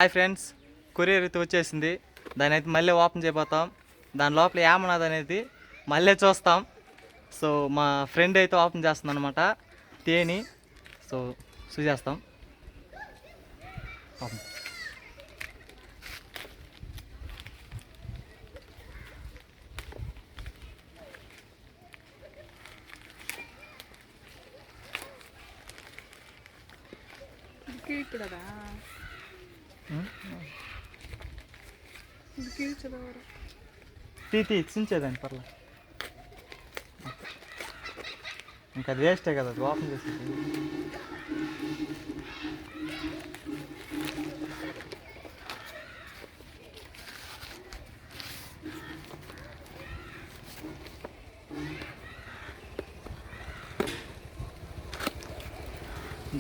Hi friends, courier అయితే వచ్చేసింది. దాని అయితే మళ్ళీ ఓపెన్ చేయబోతాం. దాని లోపల ఏమన్నది అనేది మళ్ళీ చూస్తాం. సో మా ఫ్రెండ్ అయితే ఓపెన్ చేస్తుంది అనమాట తేని. సో చూసేస్తాం. ఓపెన్. తీ చించేదాన్ని పర్లే. ఇంకా అది వేస్టే కదా, అది ఓపెన్ చేసి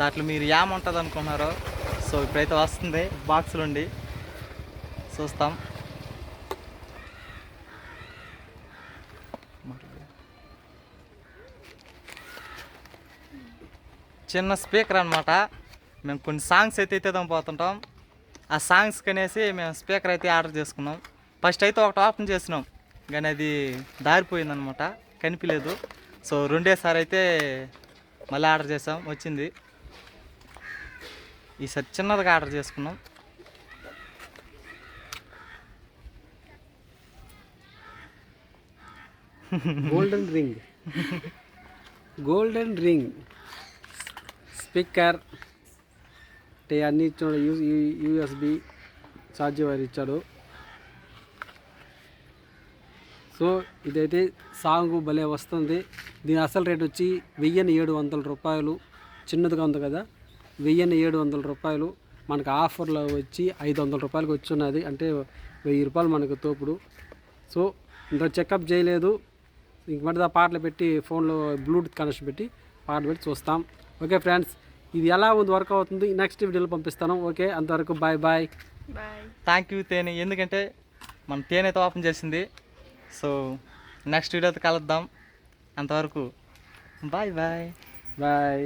దాంట్లో మీరు ఏముంటుంది అనుకున్నారో. సో ఇప్పుడైతే వస్తుంది బాక్సులు ఉండి చూస్తాం. చిన్న స్పీకర్ అనమాట. మేము కొన్ని సాంగ్స్ అయితే పోతుంటాం. ఆ సాంగ్స్కి అనేసి మేము స్పీకర్ అయితే ఆర్డర్ చేసుకున్నాం. ఫస్ట్ అయితే ఒకటి ఓపెన్ చేసినాం, కానీ అది దారిపోయిందనమాట, కనిపించలేదు. సో రెండేసారి అయితే మళ్ళీ ఆర్డర్ చేసాం, వచ్చింది. ఈసారి చిన్నదిగా ఆర్డర్ చేసుకున్నాం. గోల్డెన్ రింగ్ స్పీకర్ అంటే అన్ని ఇచ్చాడు. యూఎస్బి ఛార్జర్ వైర్ ఇచ్చాడు. సో ఇదైతే సాంగ్ భలే వస్తుంది. దీని అసలు రేట్ వచ్చి 1700 రూపాయలు. చిన్నదిగా ఉంది కదా, 1700 రూపాయలు. మనకు ఆఫర్లో వచ్చి 500 రూపాయలకి వచ్చి ఉన్నది, అంటే 1000 రూపాయలు మనకు తోపుడు. సో ఇంకా చెకప్ చేయలేదు, ఇంక మధ్య పాటలు పెట్టి ఫోన్లో బ్లూటూత్ కనెక్షన్ పెట్టి పాటలు పెట్టి చూస్తాం. ఓకే ఫ్రెండ్స్, ఇది ఎలా ఉంది, వర్క్ అవుతుంది, నెక్స్ట్ వీడియోలో పంపిస్తాను. ఓకే, అంతవరకు బాయ్ బాయ్. థ్యాంక్ యూ తేనె, ఎందుకంటే మన తేనె అయితే ఓపెన్ చేసింది. సో నెక్స్ట్ వీడియోతో కలుద్దాం. అంతవరకు బాయ్ బాయ్ బాయ్.